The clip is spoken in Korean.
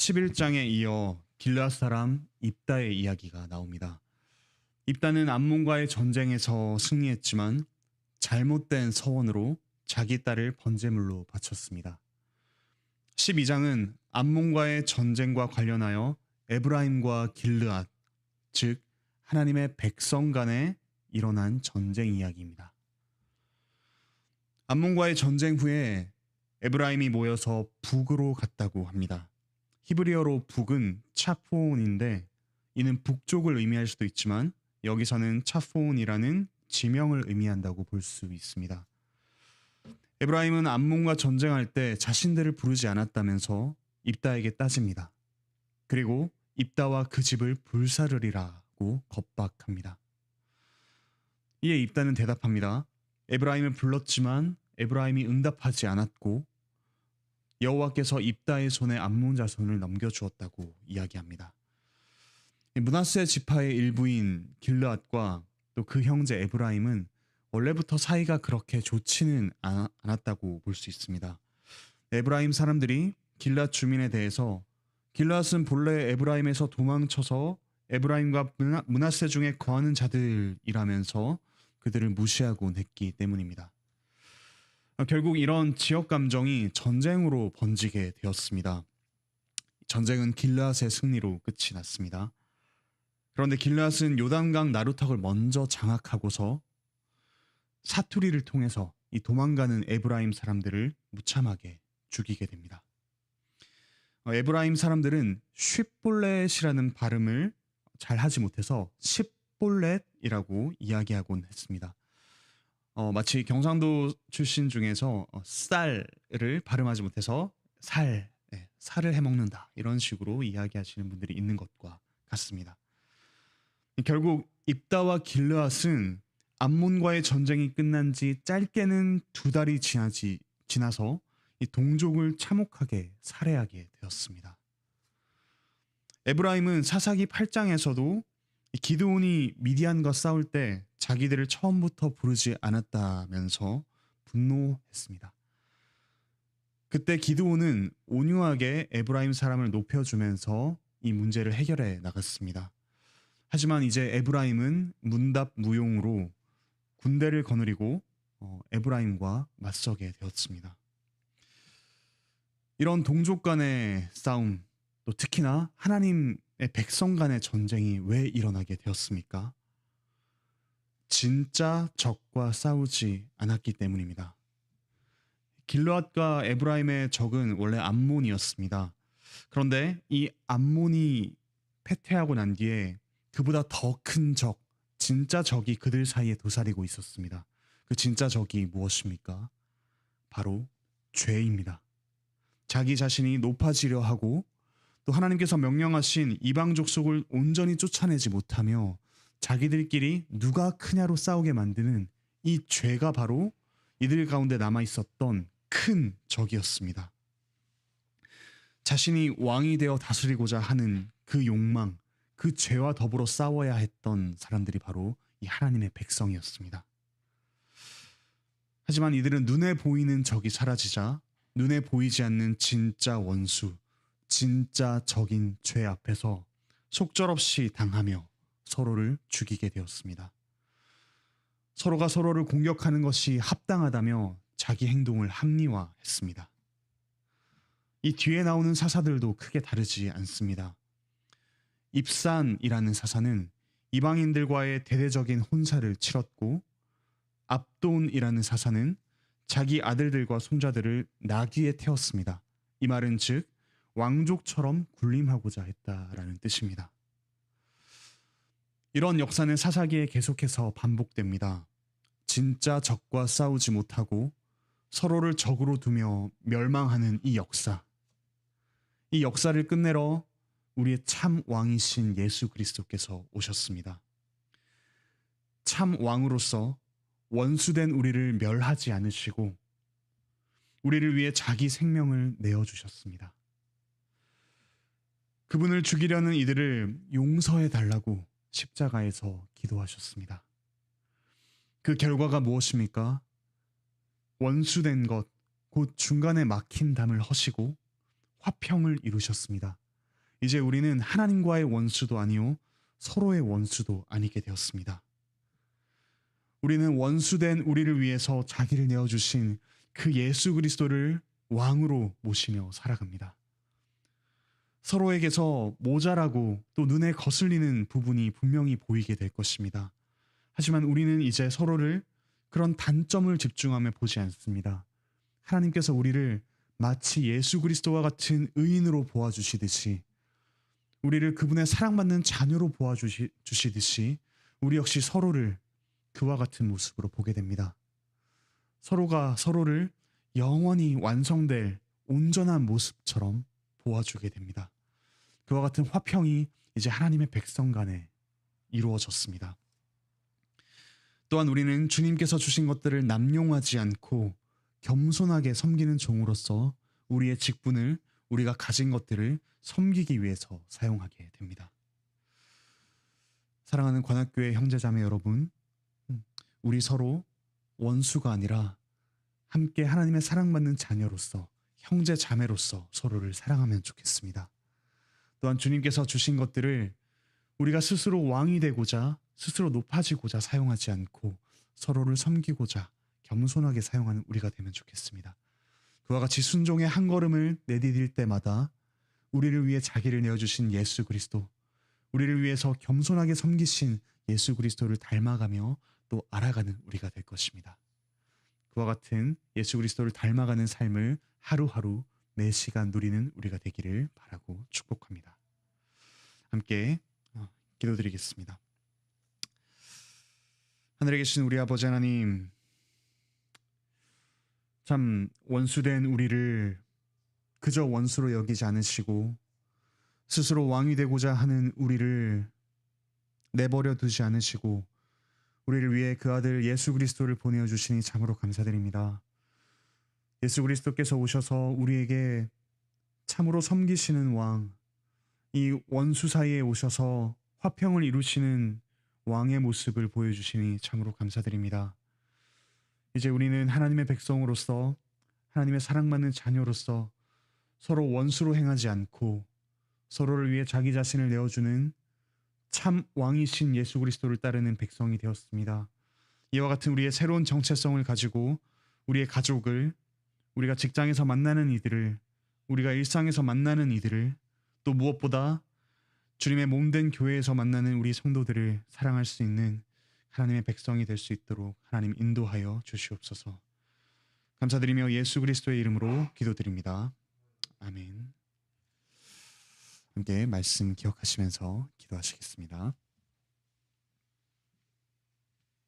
11장에 이어 길르앗 사람 입다의 이야기가 나옵니다. 입다는 암몬과의 전쟁에서 승리했지만 잘못된 서원으로 자기 딸을 번제물로 바쳤습니다. 12장은 암몬과의 전쟁과 관련하여 에브라임과 길르앗, 즉 하나님의 백성 간에 일어난 전쟁 이야기입니다. 암몬과의 전쟁 후에 에브라임이 모여서 북으로 갔다고 합니다. 히브리어로 북은 차포온인데 이는 북쪽을 의미할 수도 있지만 여기서는 차포온이라는 지명을 의미한다고 볼 수 있습니다. 에브라임은 암몬과 전쟁할 때 자신들을 부르지 않았다면서 입다에게 따집니다. 그리고 입다와 그 집을 불사르리라고 겁박합니다. 이에 입다는 대답합니다. 에브라임을 불렀지만 에브라임이 응답하지 않았고 여호와께서 입다의 손에 암몬 자손을 넘겨주었다고 이야기합니다. 므낫세 지파의 일부인 길르앗과 또 그 형제 에브라임은 원래부터 사이가 그렇게 좋지는 않았다고 볼 수 있습니다. 에브라임 사람들이 길르앗 주민에 대해서 길르앗은 본래 에브라임에서 도망쳐서 에브라임과 므낫세 중에 거하는 자들이라면서 그들을 무시하곤 했기 때문입니다. 결국 이런 지역 감정이 전쟁으로 번지게 되었습니다. 전쟁은 길르앗의 승리로 끝이 났습니다. 그런데 길르앗은 요단강 나루턱을 먼저 장악하고서 사투리를 통해서 이 도망가는 에브라임 사람들을 무참하게 죽이게 됩니다. 에브라임 사람들은 쉽볼렛이라는 발음을 잘 하지 못해서 십볼렛이라고 이야기하곤 했습니다. 마치 경상도 출신 중에서 쌀을 발음하지 못해서 살을 해먹는다 이런 식으로 이야기하시는 분들이 있는 것과 같습니다. 결국 입다와 길르앗은 암몬과의 전쟁이 끝난 지 짧게는 2달이 지나서 이 동족을 참혹하게 살해하게 되었습니다. 에브라임은 사사기 8장에서도 기드온이 미디안과 싸울 때 자기들을 처음부터 부르지 않았다면서 분노했습니다. 그때 기드온은 온유하게 에브라임 사람을 높여주면서 이 문제를 해결해 나갔습니다. 하지만 이제 에브라임은 문답무용으로 군대를 거느리고 에브라임과 맞서게 되었습니다. 이런 동족 간의 싸움, 또 특히나 하나님의 백성 간의 전쟁이 왜 일어나게 되었습니까? 진짜 적과 싸우지 않았기 때문입니다. 길르앗과 에브라임의 적은 원래 암몬이었습니다. 그런데 이 암몬이 패퇴하고 난 뒤에 그보다 더 큰 적, 진짜 적이 그들 사이에 도사리고 있었습니다. 그 진짜 적이 무엇입니까? 바로 죄입니다. 자기 자신이 높아지려 하고 또 하나님께서 명령하신 이방 족속을 온전히 쫓아내지 못하며 자기들끼리 누가 크냐로 싸우게 만드는 이 죄가 바로 이들 가운데 남아 있었던 큰 적이었습니다. 자신이 왕이 되어 다스리고자 하는 그 욕망, 그 죄와 더불어 싸워야 했던 사람들이 바로 이 하나님의 백성이었습니다. 하지만 이들은 눈에 보이는 적이 사라지자 눈에 보이지 않는 진짜 원수, 진짜 적인 죄 앞에서 속절없이 당하며 서로를 죽이게 되었습니다. 서로가 서로를 공격하는 것이 합당하다며 자기 행동을 합리화했습니다. 이 뒤에 나오는 사사들도 크게 다르지 않습니다. 입산이라는 사사는 이방인들과의 대대적인 혼사를 치렀고 압돈이라는 사사는 자기 아들들과 손자들을 나귀에 태웠습니다. 이 말은 즉 왕족처럼 군림하고자 했다라는 뜻입니다. 이런 역사는 사사기에 계속해서 반복됩니다. 진짜 적과 싸우지 못하고 서로를 적으로 두며 멸망하는 이 역사. 이 역사를 끝내러 우리의 참 왕이신 예수 그리스도께서 오셨습니다. 참 왕으로서 원수된 우리를 멸하지 않으시고 우리를 위해 자기 생명을 내어주셨습니다. 그분을 죽이려는 이들을 용서해 달라고 십자가에서 기도하셨습니다. 그 결과가 무엇입니까? 원수된 것, 곧 중간에 막힌 담을 허시고 화평을 이루셨습니다. 이제 우리는 하나님과의 원수도 아니요 서로의 원수도 아니게 되었습니다. 우리는 원수된 우리를 위해서 자기를 내어주신 그 예수 그리스도를 왕으로 모시며 살아갑니다. 서로에게서 모자라고 또 눈에 거슬리는 부분이 분명히 보이게 될 것입니다. 하지만 우리는 이제 서로를 그런 단점을 집중하며 보지 않습니다. 하나님께서 우리를 마치 예수 그리스도와 같은 의인으로 보아주시듯이, 우리를 그분의 사랑받는 자녀로 보아주시듯이 우리 역시 서로를 그와 같은 모습으로 보게 됩니다. 서로가 서로를 영원히 완성될 온전한 모습처럼 보아주게 됩니다. 그와 같은 화평이 이제 하나님의 백성 간에 이루어졌습니다. 또한 우리는 주님께서 주신 것들을 남용하지 않고 겸손하게 섬기는 종으로서 우리의 직분을, 우리가 가진 것들을 섬기기 위해서 사용하게 됩니다. 사랑하는 관악교회 형제자매 여러분, 우리 서로 원수가 아니라 함께 하나님의 사랑받는 자녀로서, 형제 자매로서 서로를 사랑하면 좋겠습니다. 또한 주님께서 주신 것들을 우리가 스스로 왕이 되고자, 스스로 높아지고자 사용하지 않고 서로를 섬기고자 겸손하게 사용하는 우리가 되면 좋겠습니다. 그와 같이 순종의 한 걸음을 내디딜 때마다 우리를 위해 자기를 내어주신 예수 그리스도, 우리를 위해서 겸손하게 섬기신 예수 그리스도를 닮아가며 또 알아가는 우리가 될 것입니다. 그와 같은 예수 그리스도를 닮아가는 삶을 하루하루 매 시간 누리는 우리가 되기를 바라고 축복합니다. 함께 기도드리겠습니다. 하늘에 계신 우리 아버지 하나님, 참 원수된 우리를 그저 원수로 여기지 않으시고 스스로 왕이 되고자 하는 우리를 내버려 두지 않으시고 우리를 위해 그 아들 예수 그리스도를 보내어 주시니 참으로 감사드립니다. 예수 그리스도께서 오셔서 우리에게 참으로 섬기시는 왕, 이 원수 사이에 오셔서 화평을 이루시는 왕의 모습을 보여주시니 참으로 감사드립니다. 이제 우리는 하나님의 백성으로서, 하나님의 사랑받는 자녀로서 서로 원수로 행하지 않고 서로를 위해 자기 자신을 내어주는 참 왕이신 예수 그리스도를 따르는 백성이 되었습니다. 이와 같은 우리의 새로운 정체성을 가지고 우리의 가족을, 우리가 직장에서 만나는 이들을, 우리가 일상에서 만나는 이들을, 또 무엇보다 주님의 몸된 교회에서 만나는 우리 성도들을 사랑할 수 있는 하나님의 백성이 될 수 있도록 하나님 인도하여 주시옵소서. 감사드리며 예수 그리스도의 이름으로 기도드립니다. 아멘. 함께 말씀 기억하시면서 기도하시겠습니다.